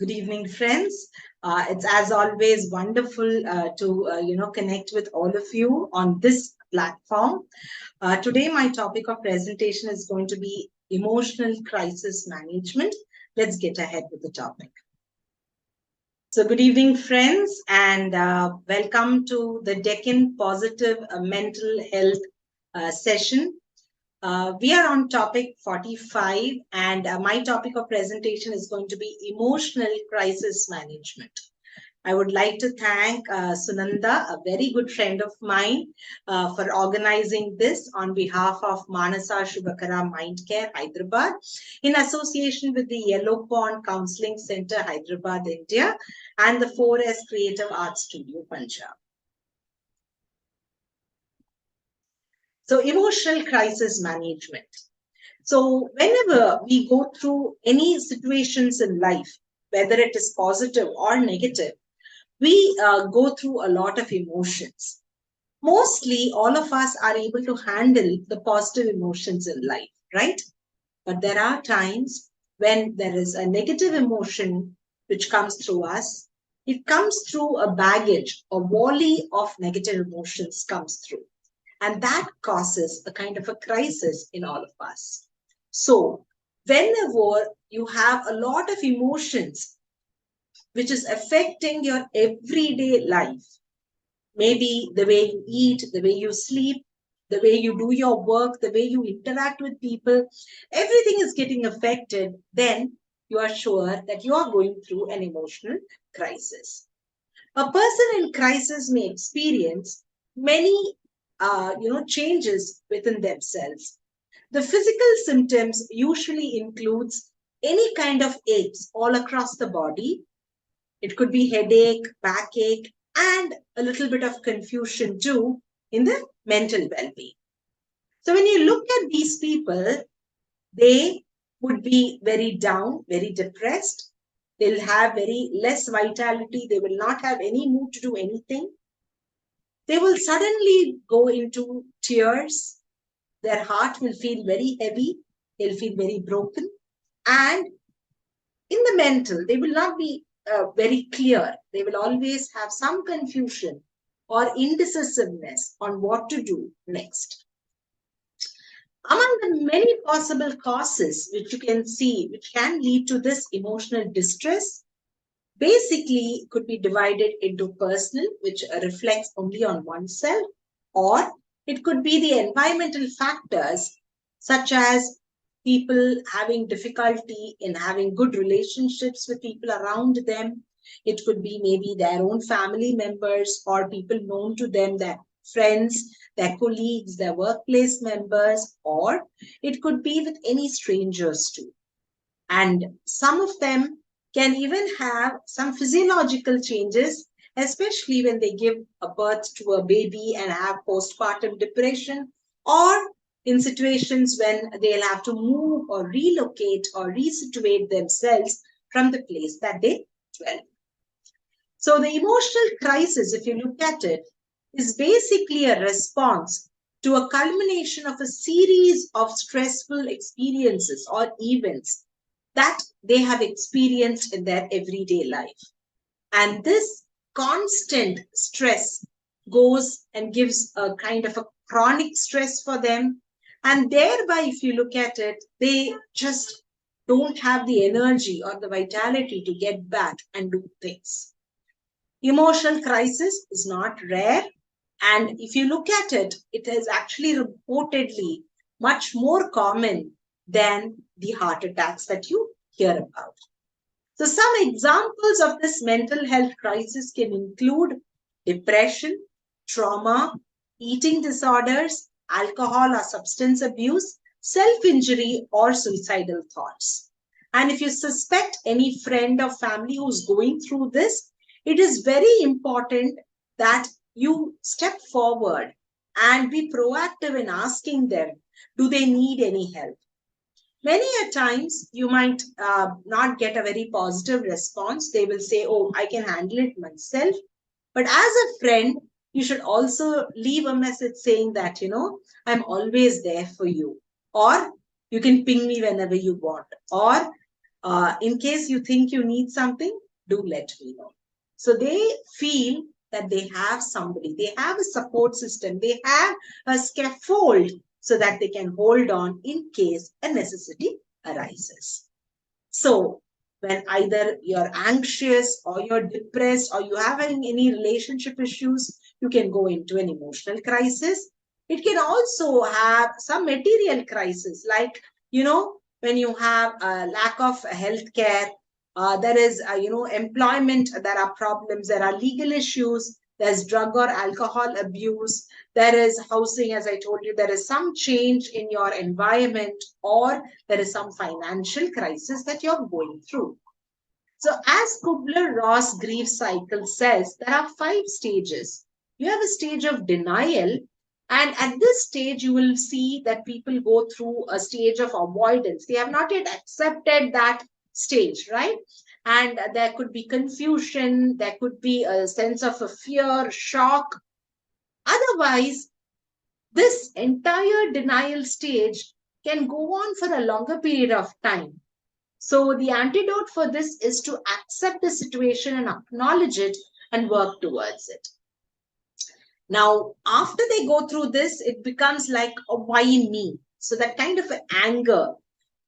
Good evening, friends. It's as always wonderful to connect with all of you on this platform. Today, my topic of presentation is going to be emotional crisis management. Let's get ahead with the topic. So, good evening, friends, and welcome to the Deccan Positive Mental Health session. We are on topic 45, and my topic of presentation is going to be emotional crisis management. I would like to thank Sunanda, a very good friend of mine, for organizing this on behalf of Manasa Shubhakara Mind Care, Hyderabad, in association with the Yellow Pond Counseling Center, Hyderabad, India, and the 4S Creative Arts Studio, Punjab. So, emotional crisis management. So, whenever we go through any situations in life, whether it is positive or negative, we go through a lot of emotions. Mostly, all of us are able to handle the positive emotions in life, right? But there are times when there is a negative emotion which comes through us. It comes through a baggage, a volley of negative emotions comes through. And that causes a kind of a crisis in all of us. So, whenever you have a lot of emotions which is affecting your everyday life, maybe the way you eat, the way you sleep, the way you do your work, the way you interact with people, everything is getting affected, then you are sure that you are going through an emotional crisis. A person in crisis may experience many changes within themselves. The physical symptoms usually includes any kind of aches all across the body. It could be headache, backache, and a little bit of confusion too in the mental well-being. So when you look at these people, they would be very down, very depressed. They'll have very less vitality. They will not have any mood to do anything. They will suddenly go into tears. Their heart will feel very heavy. They'll feel very broken. And in the mental, they will not be very clear. They will always have some confusion or indecisiveness on what to do next. Among the many possible causes which you can see, which can lead to this emotional distress, basically could be divided into personal, which reflects only on oneself, or it could be the environmental factors, such as people having difficulty in having good relationships with people around them. It could be maybe their own family members or people known to them, their friends, their colleagues, their workplace members, or it could be with any strangers too. And some of them can even have some physiological changes, especially when they give a birth to a baby and have postpartum depression, or in situations when they'll have to move or relocate or resituate themselves from the place that they dwell. So the emotional crisis, if you look at it, is basically a response to a culmination of a series of stressful experiences or events that they have experienced in their everyday life. And this constant stress goes and gives a kind of a chronic stress for them. And thereby, if you look at it, they just don't have the energy or the vitality to get back and do things. Emotional crisis is not rare. And if you look at it, it is actually reportedly much more common than the heart attacks that you hear about. So some examples of this mental health crisis can include depression, trauma, eating disorders, alcohol or substance abuse, self-injury or suicidal thoughts. And if you suspect any friend or family who's going through this, it is very important that you step forward and be proactive in asking them, do they need any help? Many a times you might not get a very positive response. They will say, oh, I can handle it myself. But as a friend, you should also leave a message saying that, I'm always there for you. Or you can ping me whenever you want. Or In case you think you need something, do let me know. So they feel that they have somebody, they have a support system, they have a scaffold so that they can hold on in case a necessity arises. So, when either you're anxious or you're depressed or you have any relationship issues, you can go into an emotional crisis. It can also have some material crisis, like, when you have a lack of health care, there is, employment, there are problems, there are legal issues, there's drug or alcohol abuse, there is housing, as I told you, there is some change in your environment, or there is some financial crisis that you're going through. So, as Kubler-Ross grief cycle says, there are 5 stages. You have a stage of denial, and at this stage, you will see that people go through a stage of avoidance. They have not yet accepted that stage, right? And there could be confusion, there could be a sense of a fear, shock. Otherwise, this entire denial stage can go on for a longer period of time. So, the antidote for this is to accept the situation and acknowledge it and work towards it. Now, after they go through this, it becomes like a why me? So, that kind of anger.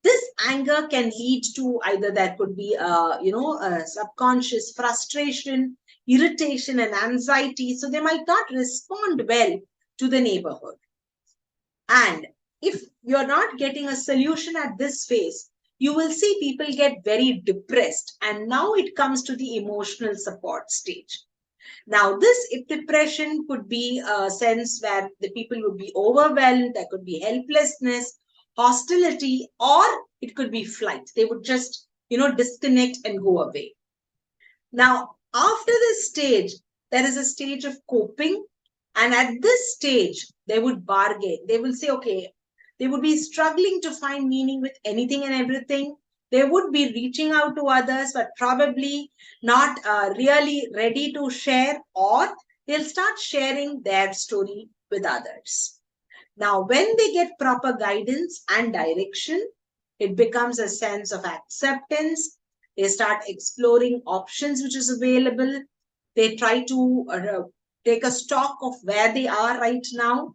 This anger can lead to either there could be a subconscious frustration, irritation, and anxiety. So, they might not respond well to the neighborhood. And if you're not getting a solution at this phase, you will see people get very depressed. And now it comes to the emotional support stage. Now, this depression could be a sense where the people would be overwhelmed, there could be helplessness, hostility, or it could be flight. They would just, disconnect and go away. Now, after this stage, there is a stage of coping. And at this stage, they would bargain. They will say, okay, they would be struggling to find meaning with anything and everything. They would be reaching out to others, but probably not really ready to share, or they'll start sharing their story with others. Now, when they get proper guidance and direction, it becomes a sense of acceptance. They start exploring options which is available. They try to take a stock of where they are right now.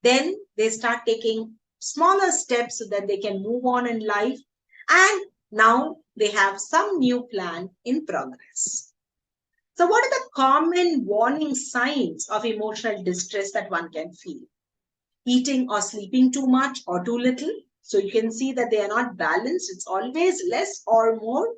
Then they start taking smaller steps so that they can move on in life. And now they have some new plan in progress. So, what are the common warning signs of emotional distress that one can feel? Eating or sleeping too much or too little. So, you can see that they are not balanced. It's always less or more.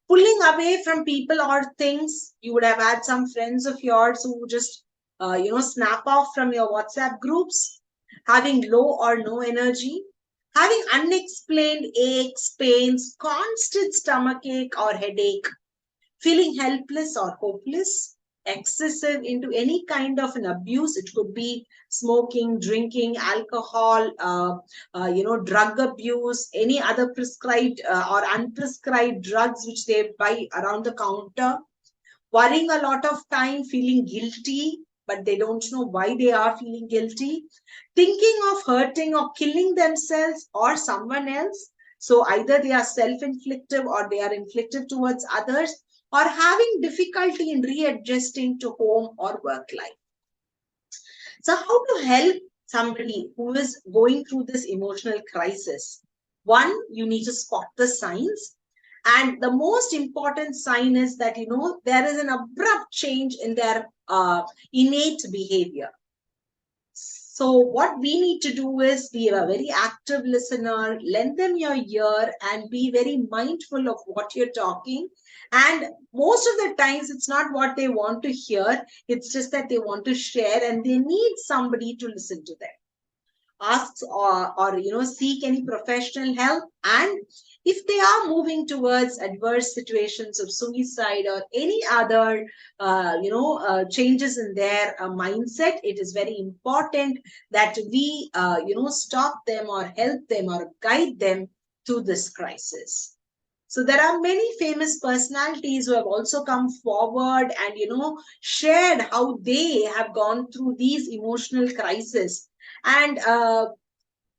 Pulling away from people or things. You would have had some friends of yours who just, snap off from your WhatsApp groups. Having low or no energy. Having unexplained aches, pains, constant stomach ache or headache. Feeling helpless or hopeless. Excessive into any kind of an abuse. It could be smoking, drinking, alcohol, drug abuse, any other prescribed or unprescribed drugs which they buy around the counter. Worrying a lot of time, feeling guilty, but they don't know why they are feeling guilty. Thinking of hurting or killing themselves or someone else. So either they are self-inflictive or they are inflictive towards others, or having difficulty in readjusting to home or work life. So, how to help somebody who is going through this emotional crisis? One, you need to spot the signs. And the most important sign is that, there is an abrupt change in their innate behavior. So, what we need to do is be a very active listener, lend them your ear, and be very mindful of what you're talking. And most of the times, it's not what they want to hear, it's just that they want to share and they need somebody to listen to them. Ask or seek any professional help. And if they are moving towards adverse situations of suicide or any other changes in their mindset, it is very important that we stop them or help them or guide them through this crisis. So there are many famous personalities who have also come forward and shared how they have gone through these emotional crises. And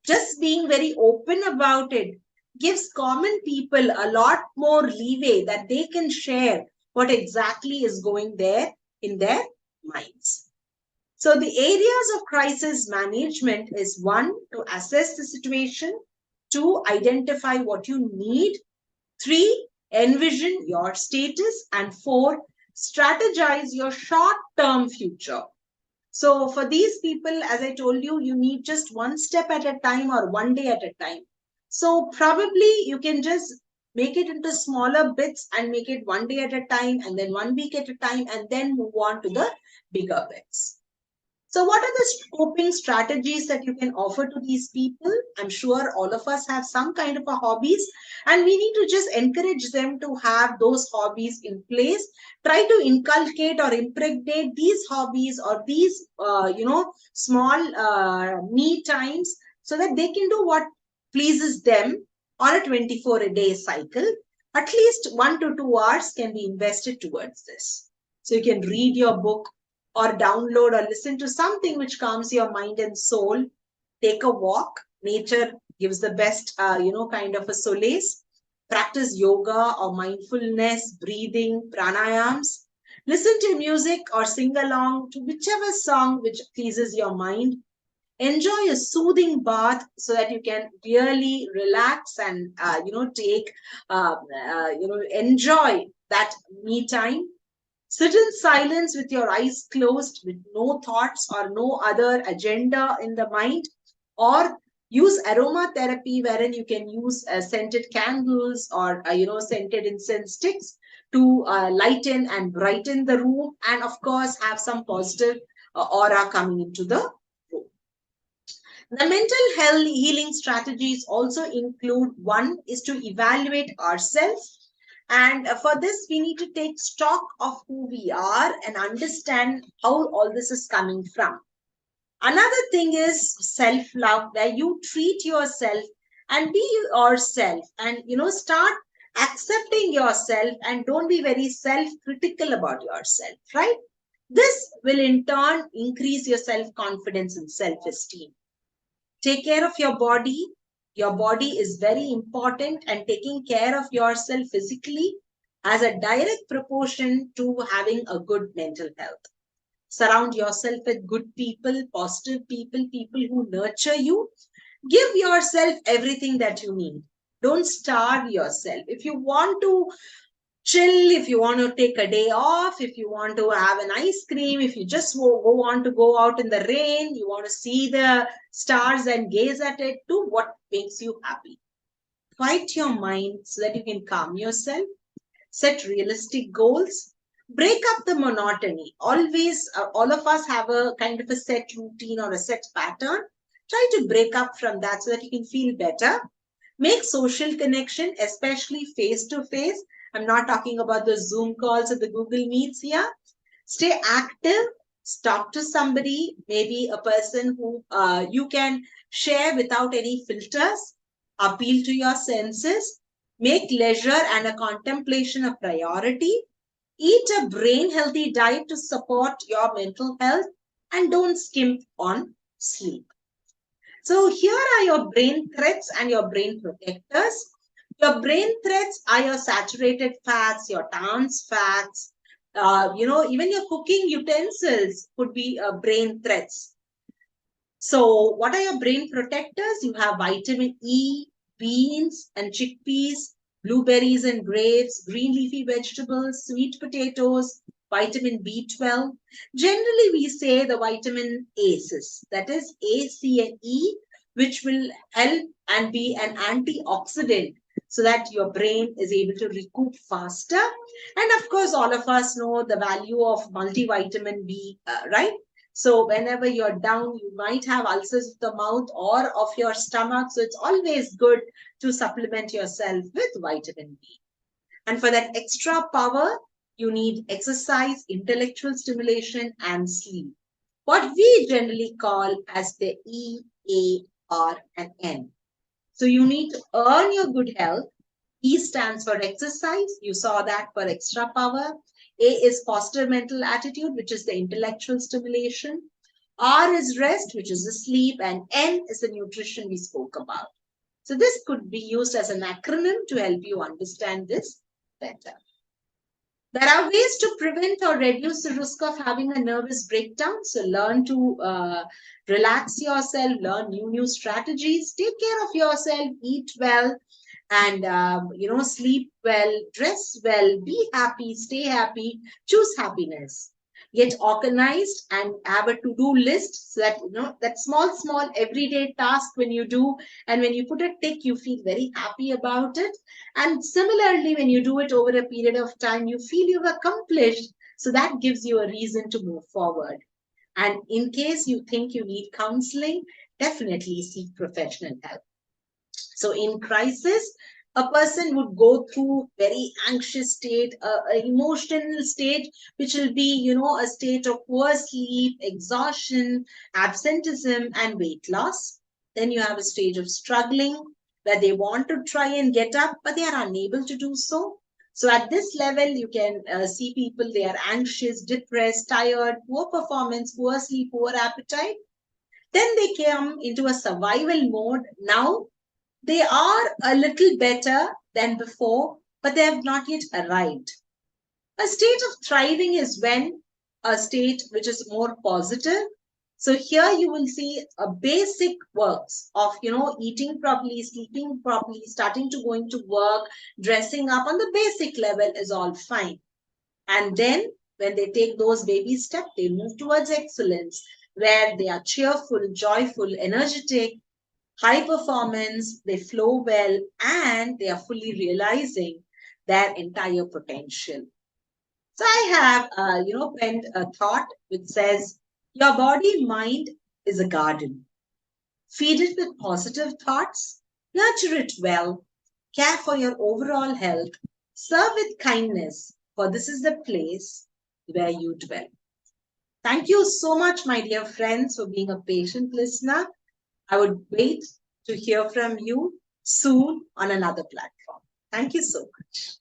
just being very open about it, gives common people a lot more leeway that they can share what exactly is going there in their minds. So the areas of crisis management is one, to assess the situation, two, identify what you need, three, envision your status, and four, strategize your short-term future. So for these people, as I told you, you need just one step at a time or one day at a time. So probably you can just make it into smaller bits and make it one day at a time and then 1 week at a time and then move on to the bigger bits. So, what are the coping strategies that you can offer to these people? I'm sure all of us have some kind of a hobbies, and we need to just encourage them to have those hobbies in place. Try to inculcate or impregnate these hobbies or these, small me times so that they can do what pleases them on a 24 a day cycle. At least 1 to 2 hours can be invested towards this. So you can read your book or download or listen to something which calms your mind and soul. Take a walk. Nature gives the best, kind of a solace. Practice yoga or mindfulness, breathing, pranayams. Listen to music or sing along to whichever song which pleases your mind. Enjoy a soothing bath so that you can really relax and, take, enjoy that me time. Sit in silence with your eyes closed, with no thoughts or no other agenda in the mind, or use aromatherapy wherein you can use scented candles or scented incense sticks to lighten and brighten the room, and of course have some positive aura coming into the room. The mental health healing strategies also include, one is to evaluate ourselves. And for this, we need to take stock of who we are and understand how all this is coming from. Another thing is self-love, where you treat yourself and be yourself and, start accepting yourself and don't be very self-critical about yourself, right? This will in turn increase your self-confidence and self-esteem. Take care of your body. Your body is very important, and taking care of yourself physically has a direct proportion to having a good mental health. Surround yourself with good people, positive people, people who nurture you. Give yourself everything that you need. Don't starve yourself. If you want to chill, if you want to take a day off, if you want to have an ice cream, if you just want to go out in the rain, you want to see the stars and gaze at it, do what makes you happy. Quiet your mind so that you can calm yourself. Set realistic goals. Break up the monotony. Always, all of us have a kind of a set routine or a set pattern. Try to break up from that so that you can feel better. Make social connection, especially face to face. I'm not talking about the Zoom calls or the Google Meets here. Stay active. Talk to somebody, maybe a person who you can share without any filters. Appeal to your senses. Make leisure and a contemplation a priority. Eat a brain healthy diet to support your mental health, and don't skimp on sleep. So here are your brain threats and your brain protectors. Your brain threats are your saturated fats, your trans fats, even your cooking utensils could be brain threats. So what are your brain protectors? You have vitamin E, beans and chickpeas, blueberries and grapes, green leafy vegetables, sweet potatoes, vitamin B12. Generally, we say the vitamin A's, that is A, C, and E, which will help and be an antioxidant so that your brain is able to recoup faster. And of course, all of us know the value of multivitamin B, right? So whenever you're down, you might have ulcers of the mouth or of your stomach. So it's always good to supplement yourself with vitamin B. And for that extra power, you need exercise, intellectual stimulation, and sleep. What we generally call as the E, A, R, and N. So you need to earn your good health. E stands for exercise. You saw that for extra power. A is positive mental attitude, which is the intellectual stimulation. R is rest, which is the sleep. And N is the nutrition we spoke about. So this could be used as an acronym to help you understand this better. There are ways to prevent or reduce the risk of having a nervous breakdown. So learn to relax yourself, learn new strategies, take care of yourself, eat well, and sleep well, dress well, be happy, stay happy, choose happiness. Get organized and have a to-do list, so that that small everyday task, when you do and when you put a tick, you feel very happy about it. And similarly, when you do it over a period of time, you feel you've accomplished, so that gives you a reason to move forward. And in case you think you need counseling, definitely seek professional help. So in crisis, a person would go through very anxious state, a emotional state, which will be, a state of poor sleep, exhaustion, absenteeism, and weight loss. Then you have a stage of struggling, where they want to try and get up, but they are unable to do so. So at this level, you can see people, they are anxious, depressed, tired, poor performance, poor sleep, poor appetite. Then they come into a survival mode. Now they are a little better than before, but they have not yet arrived. A state of thriving is when a state which is more positive. So here you will see a basic works of, eating properly, sleeping properly, starting to going to work, dressing up on the basic level is all fine. And then when they take those baby steps, they move towards excellence, where they are cheerful, joyful, energetic, high performance, they flow well, and they are fully realizing their entire potential. So I have, penned a thought which says, your body mind is a garden. Feed it with positive thoughts, nurture it well, care for your overall health, serve with kindness, for this is the place where you dwell. Thank you so much, my dear friends, for being a patient listener. I would wait to hear from you soon on another platform. Thank you so much.